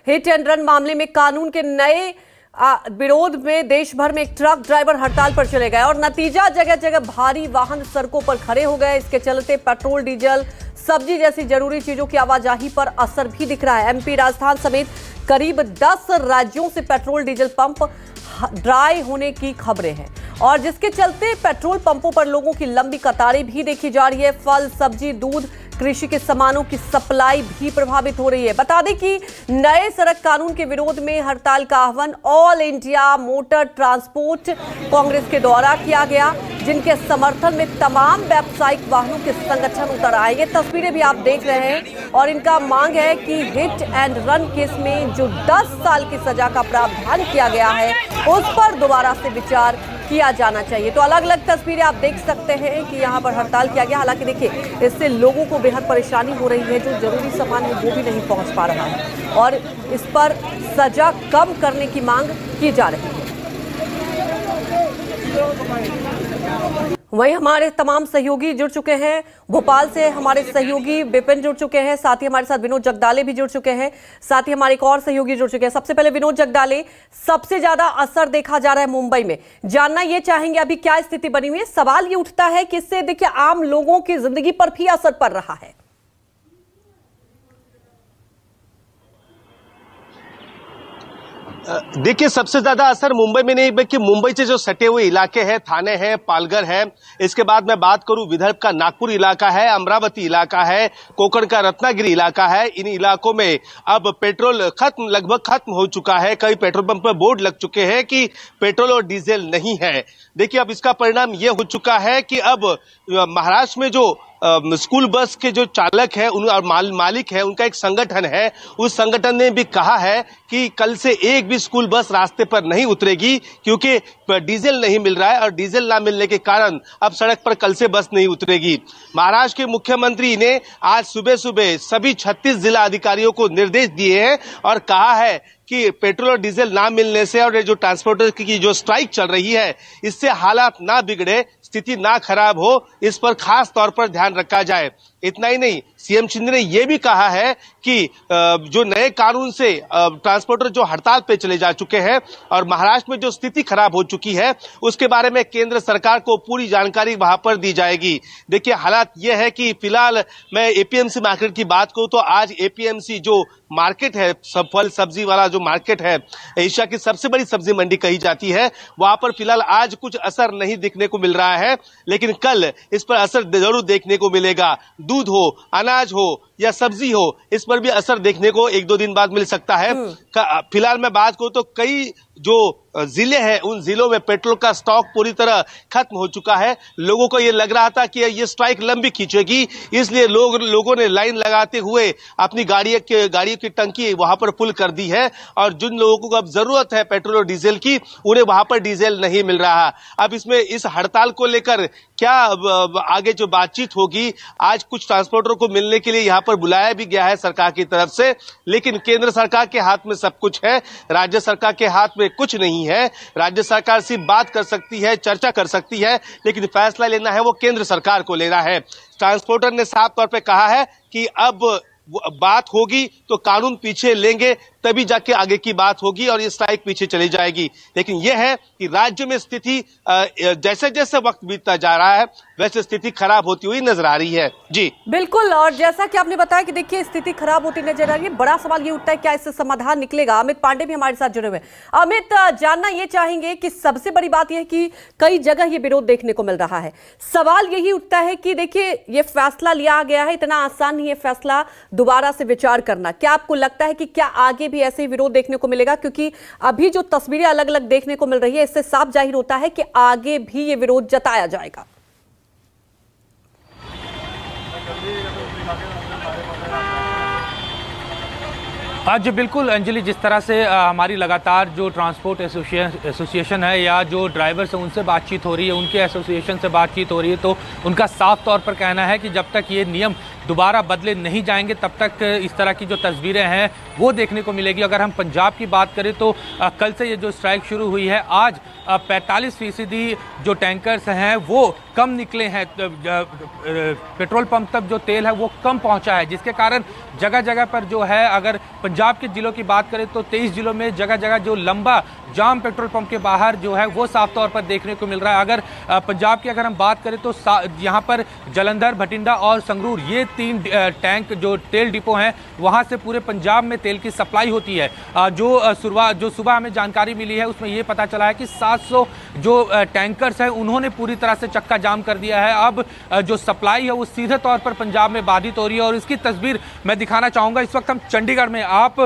Hit and run मामले में कानून के नए विरोध में देश भर में एक ट्रक ड्राइवर हड़ताल पर चले गए और नतीजा जगह जगह भारी वाहन सड़कों पर खड़े हो गए। इसके चलते पेट्रोल, डीजल, सब्जी जैसी जरूरी चीजों की आवाजाही पर असर भी दिख रहा है। एमपी, राजस्थान समेत करीब 10 राज्यों से पेट्रोल डीजल पंप ड्राई होने की खबरें हैं और जिसके चलते पेट्रोल पंपों पर लोगों की लंबी कतारें भी देखी जा रही है। फल, सब्जी, दूध, कृषि के सामानों की सप्लाई भी प्रभावित हो रही है। बता दें कि नए सड़क कानून के विरोध में हड़ताल का आह्वान all India motor transport Congress के द्वारा किया गया, जिनके समर्थन में तमाम व्यावसायिक वाहनों के संगठन उतर आए। ये तस्वीरें भी आप देख रहे हैं और इनका मांग है कि हिट एंड रन केस में जो 10 साल की सजा का प्रावधान किया गया है उस पर दोबारा से विचार किया जाना चाहिए। तो अलग अलग तस्वीरें आप देख सकते हैं कि यहाँ पर हड़ताल किया गया। हालांकि देखिए, इससे लोगों को बेहद परेशानी हो रही है, जो जरूरी सामान है वो भी नहीं पहुंच पा रहा है और इस पर सजा कम करने की मांग की जा रही है। वहीं हमारे तमाम सहयोगी जुड़ चुके हैं। भोपाल से हमारे सहयोगी विपिन जुड़ चुके हैं, साथ ही हमारे साथ विनोद जगदाले भी जुड़ चुके हैं, साथ ही हमारे एक और सहयोगी जुड़ चुके हैं। सबसे पहले विनोद जगदाले, सबसे ज्यादा असर देखा जा रहा है मुंबई में, जानना ये चाहेंगे अभी क्या स्थिति बनी हुई है। सवाल ये उठता है कि इससे देखिए आम लोगों की जिंदगी पर भी असर पड़ रहा है। देखिए, सबसे ज्यादा असर मुंबई में नहीं बल्कि मुंबई से जो सटे हुए इलाके हैं, थाने हैं, पालघर है, इसके बाद मैं बात करूं विदर्भ का नागपुर इलाका है, अमरावती इलाका है, कोंकण का रत्नागिरी इलाका है। इन इलाकों में अब पेट्रोल लगभग खत्म हो चुका है। कई पेट्रोल पंप पर बोर्ड लग चुके हैं कि पेट्रोल और डीजल नहीं है। देखिए, अब इसका परिणाम यह हो चुका है कि अब महाराष्ट्र में जो स्कूल बस के जो चालक है और मालिक है, उनका एक संगठन है, उस संगठन ने भी कहा है कि कल से एक भी स्कूल बस रास्ते पर नहीं उतरेगी क्योंकि डीजल नहीं मिल रहा है और डीजल ना मिलने के कारण अब सड़क पर कल से बस नहीं उतरेगी। महाराष्ट्र के मुख्यमंत्री ने आज सुबह सुबह सभी 36 जिला अधिकारियों को निर्देश दिए हैं और कहा है कि पेट्रोल और डीजल ना मिलने से और जो ट्रांसपोर्टर की जो स्ट्राइक चल रही है, इससे हालात ना बिगड़े, स्थिति ना खराब हो, इस पर खास तौर पर ध्यान रखा जाए। इतना ही नहीं, सीएम शिंदे ने यह भी कहा है कि जो नए कानून से ट्रांसपोर्टर जो हड़ताल पे चले जा चुके हैं और महाराष्ट्र में जो स्थिति खराब हो चुकी है, उसके बारे में केंद्र सरकार को पूरी जानकारी वहां पर दी जाएगी। देखिए, हालात यह है कि फिलहाल मैं एपीएमसी मार्केट की बात करूं तो आज एपीएमसी जो मार्केट है, सब फल सब्जी वाला जो मार्केट है, एशिया की सबसे बड़ी सब्जी मंडी कही जाती है, वहां पर फिलहाल आज कुछ असर नहीं दिखने को मिल रहा है, लेकिन कल इस पर असर जरूर देखने को मिलेगा। दूध हो, अनाज हो या सब्जी हो, इस पर भी असर देखने को 1-2 दिन बाद मिल सकता है। फिलहाल मैं बात करूं तो कई जो जिले हैं, उन जिलों में पेट्रोल का स्टॉक पूरी तरह खत्म हो चुका है। लोगों को ये लग रहा था कि ये स्ट्राइक लंबी खींचेगी, इसलिए लोगों ने लाइन लगाते हुए अपनी गाड़ियों की टंकी वहां पर फुल कर दी है और जिन लोगों को अब जरूरत है पेट्रोल और डीजल की, उन्हें वहां पर डीजल नहीं मिल रहा। अब इसमें इस हड़ताल को लेकर क्या आगे जो बातचीत होगी, आज कुछ ट्रांसपोर्टरों को मिलने के लिए यहाँ पर बुलाया भी गया है सरकार की तरफ से, लेकिन केंद्र सरकार के हाथ में सब कुछ है, राज्य सरकार के हाथ में कुछ नहीं है। राज्य सरकार सिर्फ बात कर सकती है, चर्चा कर सकती है, लेकिन फैसला लेना है वो केंद्र सरकार को लेना है। ट्रांसपोर्टर ने साफ तौर पे कहा है कि अब बात होगी तो कानून पीछे लेंगे, तभी जाके आगे की बात होगी और ये स्ट्राइक पीछे चली जाएगी। लेकिन यह है कि राज्य में स्थिति जैसे जैसे वक्त बीतता जा रहा है वैसे स्थिति खराब होती हुई नजर आ रही है। जी बिल्कुल, और जैसा कि आपने बताया कि देखिए स्थिति खराब होती नजर आ रही है, बड़ा सवाल ये उठता है क्या इससे समाधान निकलेगा। अमित पांडे भी हमारे साथ जुड़े हुए हैं। अमित, जानना ये चाहेंगे कि सबसे बड़ी बात यह है कि कई जगह ये विरोध देखने को मिल रहा है। सवाल यही उठता है कि देखिए ये फैसला लिया गया है, इतना आसान नहीं है फैसला दोबारा से विचार करना। क्या आपको लगता है कि क्या आगे भी ऐसे ही विरोध देखने को मिलेगा? क्योंकि अभी जो तस्वीरें अलग अलग देखने को मिल रही है, इससे साफ जाहिर होता है कि आगे भी ये विरोध जताया जाएगा। जी बिल्कुल अंजलि, जिस तरह से हमारी लगातार जो ट्रांसपोर्ट एसोसिएशन है या जो ड्राइवर्स हैं उनसे बातचीत हो रही है, उनके एसोसिएशन से बातचीत हो रही है, तो उनका साफ तौर पर कहना है कि जब तक ये नियम दोबारा बदले नहीं जाएंगे तब तक इस तरह की जो तस्वीरें हैं वो देखने को मिलेगी। अगर हम पंजाब की बात करें तो कल से ये जो स्ट्राइक शुरू हुई है, आज 45% जो टैंकर्स हैं वो कम निकले हैं, पेट्रोल पंप तक जो तेल है वो कम पहुंचा है, जिसके कारण जगह जगह पर जो है, अगर पंजाब के जिलों की बात करें तो 23 जिलों में जगह जगह जो लंबा जाम पेट्रोल पंप के बाहर जो है वो साफ तौर पर देखने को मिल रहा है। अगर पंजाब की अगर हम बात करें तो यहाँ पर जलंधर, भटिंडा और संगरूर, ये 3 टैंक जो तेल डिपो हैं, वहाँ से पूरे पंजाब में तेल की सप्लाई होती है। जो सुबह हमें जानकारी मिली है उसमें ये पता चला है कि 700 जो टैंकर्स हैं उन्होंने पूरी तरह से चक्का जाम कर दिया है। अब जो सप्लाई है वो सीधे तौर पर पंजाब में बाधित हो रही है और इसकी तस्वीर मैं दिखाना चाहूँगा। इस वक्त हम चंडीगढ़ में, आप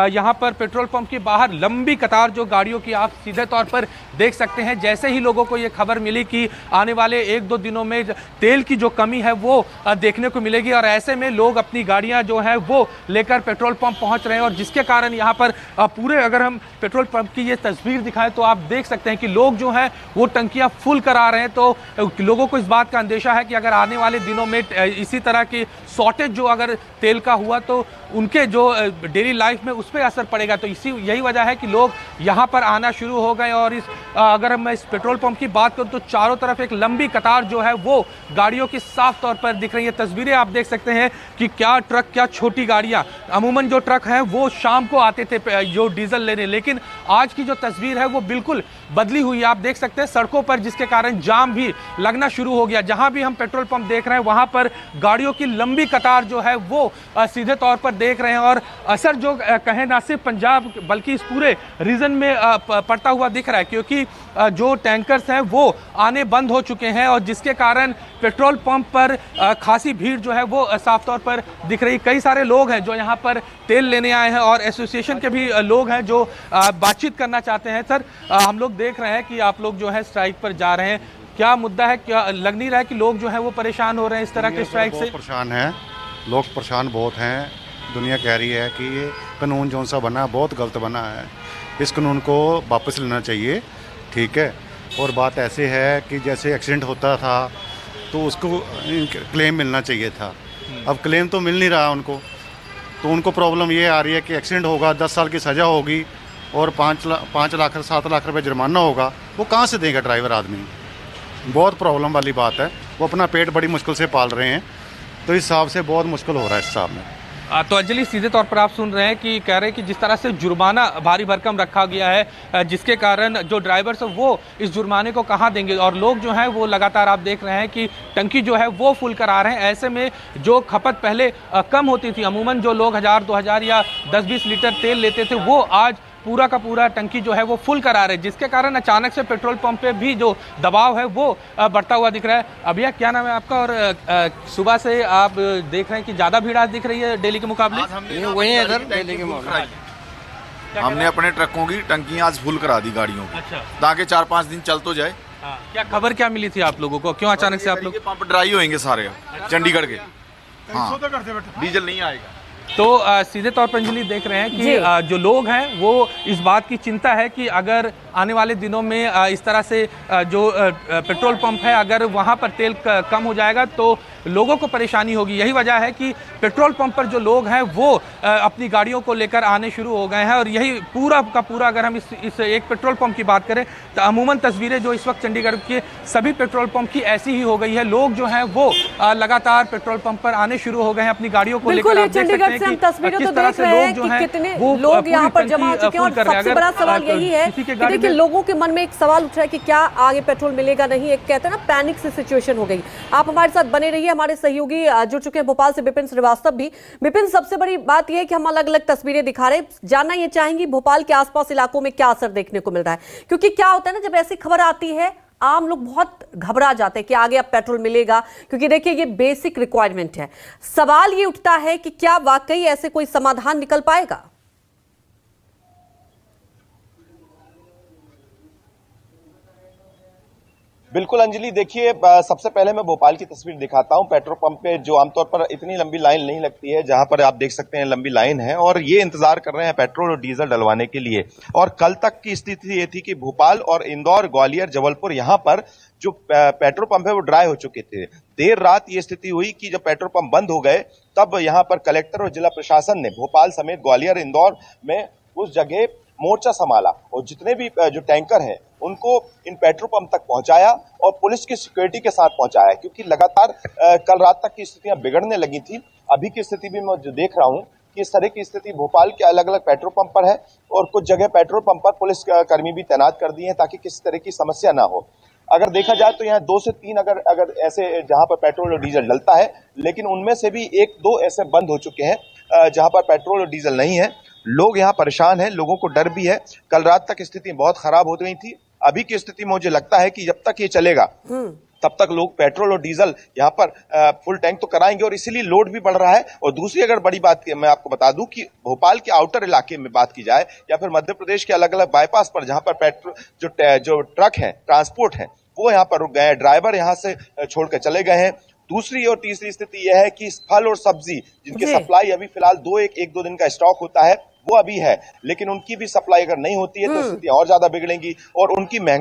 यहाँ पर पेट्रोल पंप के बाहर लंबी कतार जो गाड़ियों की आप सीधे तौर पर देख सकते हैं। जैसे ही लोगों को ये खबर मिली कि आने वाले 1-2 दिनों में तेल की जो कमी है वो देखने को मिलेगी और ऐसे में लोग अपनी गाड़ियां जो है वो लेकर पेट्रोल पंप पहुंच रहे हैं और जिसके कारण यहाँ पर पूरे, अगर हम पेट्रोल पंप की ये तस्वीर दिखाएं तो आप देख सकते हैं कि लोग जो हैं वो टंकियां फुल करा रहे हैं। तो लोगों को इस बात का अंदेशा है कि अगर आने वाले दिनों में इसी तरह की शॉर्टेज जो अगर तेल का हुआ तो उनके जो डेली लाइफ में उस पर असर पड़ेगा। तो यही वजह है कि लोग यहाँ पर आना शुरू हो गए और अगर मैं इस पेट्रोल पंप की बात करूँ तो चारों तरफ एक लंबी कतार जो है वो गाड़ियों की साफ तौर पर दिख रही है। तस्वीरें आप देख सकते हैं कि क्या ट्रक, क्या छोटी गाड़ियाँ, अमूमन जो ट्रक हैं वो शाम को आते थे जो डीजल लेने, लेकिन आज की जो तस्वीर है वो बिल्कुल बदली हुई है। आप देख सकते हैं सड़कों पर, जिसके कारण जाम भी लगना शुरू हो गया। जहां भी हम पेट्रोल पंप देख रहे हैं वहां पर गाड़ियों की लंबी कतार जो है वो सीधे तौर पर देख रहे हैं और असर जो कहें ना सिर्फ पंजाब बल्कि इस पूरे रीजन में पड़ता हुआ दिख रहा है, क्योंकि जो टैंकर्स हैं वो आने बंद हो चुके हैं और जिसके कारण पेट्रोल पंप पर खासी भीड़ जो है वो साफ तौर पर दिख रही। कई सारे लोग हैं जो यहाँ पर तेल लेने आए हैं और एसोसिएशन के भी लोग हैं जो बातचीत करना चाहते हैं। सर, हम लोग देख रहे हैं कि आप लोग जो है स्ट्राइक पर जा रहे हैं, क्या मुद्दा है? क्या लग नहीं रहा है कि लोग जो है वो परेशान हो रहे हैं इस तरह के स्ट्राइक से? परेशान है लोग, परेशान बहुत हैं। दुनिया कह रही है कि ये कानून जो सा बना बहुत गलत बना है, इस कानून को वापस लेना चाहिए, ठीक है। और बात ऐसे है कि जैसे एक्सीडेंट होता था तो उसको क्लेम मिलना चाहिए था, अब क्लेम तो मिल नहीं रहा उनको, तो उनको प्रॉब्लम ये आ रही है कि एक्सीडेंट होगा, 10 साल की सज़ा होगी और 5 लाख 7 लाख रुपए जुर्माना होगा। वो कहाँ से देगा ड्राइवर आदमी? बहुत प्रॉब्लम वाली बात है। वो अपना पेट बड़ी मुश्किल से पाल रहे हैं, तो इस हिसाब से बहुत मुश्किल हो रहा है इस हिसाब में। तो अंजलि, सीधे तौर पर आप सुन रहे हैं कि कह रहे हैं कि जिस तरह से जुर्माना भारी भरकम रखा गया है, जिसके कारण जो ड्राइवर्स हैं वो इस जुर्माने को कहाँ देंगे और लोग जो हैं वो लगातार आप देख रहे हैं कि टंकी जो है वो फुल करा रहे हैं। ऐसे में जो खपत पहले कम होती थी, अमूमन जो लोग 1000-2000 या 10-20 लीटर तेल लेते थे वो आज पूरा का पूरा टंकी जो है वो फुल करा रहे हैं, जिसके कारण अचानक से पेट्रोल पंप पे भी जो दबाव है वो बढ़ता हुआ दिख रहा है। अभिया, क्या नाम है आपका? और सुबह से आप देख रहे हैं कि ज़्यादा भीड़ आज दिख रही है डेली के मुकाबले? वही है सर, डेली के मुकाबले हमने अपने ट्रकों की टंकियां आज फुल करा दी गाड़ियों की। अच्छा। ताकि 4-5 दिन चल तो जाए। क्या खबर क्या मिली थी आप लोगों को? क्यों अचानक से आप लोग? पंप ड्राई होंगे सारे चंडीगढ़ के। हाँ, डीजल नहीं आएगा। तो सीधे तौर पर अंजलि देख रहे हैं कि जो लोग हैं वो इस बात की चिंता है कि अगर आने वाले दिनों में इस तरह से जो पेट्रोल पंप है अगर वहाँ पर तेल कम हो जाएगा तो लोगों को परेशानी होगी। यही वजह है कि पेट्रोल पंप पर जो लोग हैं वो अपनी गाड़ियों को लेकर आने शुरू हो गए हैं और यही पूरा का पूरा, अगर हम इस एक पेट्रोल पंप की बात करें तो अमूमन तस्वीरें जो इस वक्त चंडीगढ़ के सभी पेट्रोल पंप की ऐसी ही हो गई है। लोग जो हैं वो लगातार पेट्रोल पंप पर आने शुरू हो गए हैं अपनी गाड़ियों को लेकर। आप देख सकते हैं हम तस्वीरें तो देख रहे हैं कि कितने लोग यहाँ पर जमा हो चुके हैं और सबसे बड़ा सवाल यही है कि देखिए लोगों के मन में एक सवाल उठ रहा है कि क्या आगे पेट्रोल मिलेगा नहीं। एक कहते हैं ना पैनिक से सिचुएशन हो गई। आप हमारे साथ बने रहिए, हमारे सहयोगी जुड़ चुके हैं भोपाल से विपिन श्रीवास्तव भी। विपिन, सबसे बड़ी बात यह है कि हम अलग अलग तस्वीरें दिखा रहे हैं, जानना ये चाहेंगे भोपाल के आसपास इलाकों में क्या असर देखने को मिल रहा है, क्योंकि क्या होता है ना जब ऐसी खबर आती है आम लोग बहुत घबरा जाते हैं कि आगे अब पेट्रोल मिलेगा, क्योंकि देखिए ये बेसिक रिक्वायरमेंट है। सवाल ये उठता है कि क्या वाकई ऐसे कोई समाधान निकल पाएगा? बिल्कुल अंजलि, देखिए सबसे पहले मैं भोपाल की तस्वीर दिखाता हूं। पेट्रोल पंप पे जो आमतौर पर इतनी लंबी लाइन नहीं लगती है, जहां पर आप देख सकते हैं लंबी लाइन है और ये इंतजार कर रहे हैं पेट्रोल और डीजल डलवाने के लिए। और कल तक की स्थिति ये थी कि भोपाल और इंदौर, ग्वालियर, जबलपुर यहां पर जो पेट्रोल पंप है वो ड्राई हो चुके थे। देर रात ये स्थिति हुई कि जब पेट्रोल पंप बंद हो गए तब यहां पर कलेक्टर और जिला प्रशासन ने भोपाल समेत ग्वालियर, इंदौर में उस जगह मोर्चा संभाला और जितने भी जो टैंकर हैं उनको इन पेट्रोल पंप तक पहुंचाया और पुलिस की सिक्योरिटी के साथ पहुंचाया, क्योंकि लगातार कल रात तक की स्थितियां बिगड़ने लगी थी। अभी की स्थिति भी मैं जो देख रहा हूं कि इस तरह की स्थिति भोपाल के अलग अलग पेट्रोल पंप पर है और कुछ जगह पेट्रोल पंप पर पुलिस कर्मी भी तैनात कर दिए हैं ताकि किसी तरह की समस्या ना हो। अगर देखा जाए तो यहाँ 2 से 3 अगर ऐसे जहां पर पेट्रोल और डीजल डलता है, लेकिन उनमें से भी 1-2 ऐसे बंद हो चुके हैं जहां पर पेट्रोल और डीजल नहीं है। लोग यहाँ परेशान हैं, लोगों को डर भी है। कल रात तक स्थिति बहुत खराब हो गई थी। अभी की स्थिति में मुझे लगता है कि जब तक ये चलेगा तब तक लोग पेट्रोल और डीजल यहाँ पर फुल टैंक तो कराएंगे और इसीलिए लोड भी बढ़ रहा है। और दूसरी अगर बड़ी बात मैं आपको बता दूं कि भोपाल के आउटर इलाके में बात की जाए या फिर मध्य प्रदेश के अलग अलग बाईपास पर जहां पर पेट्रोल जो ट्रक है, ट्रांसपोर्ट है, वो यहाँ पर रुक गए हैं, ड्राइवर यहाँ से छोड़कर चले गए हैं। दूसरी और तीसरी स्थिति यह है कि फल और सब्जी जिनकी सप्लाई अभी फिलहाल 1-2 दिन का स्टॉक होता है वो अभी है, लेकिन उनकी भी सप्लाई अगर नहीं होती है तो स्थिति और ज्यादा बिगड़ेंगी और उनकी महंगाई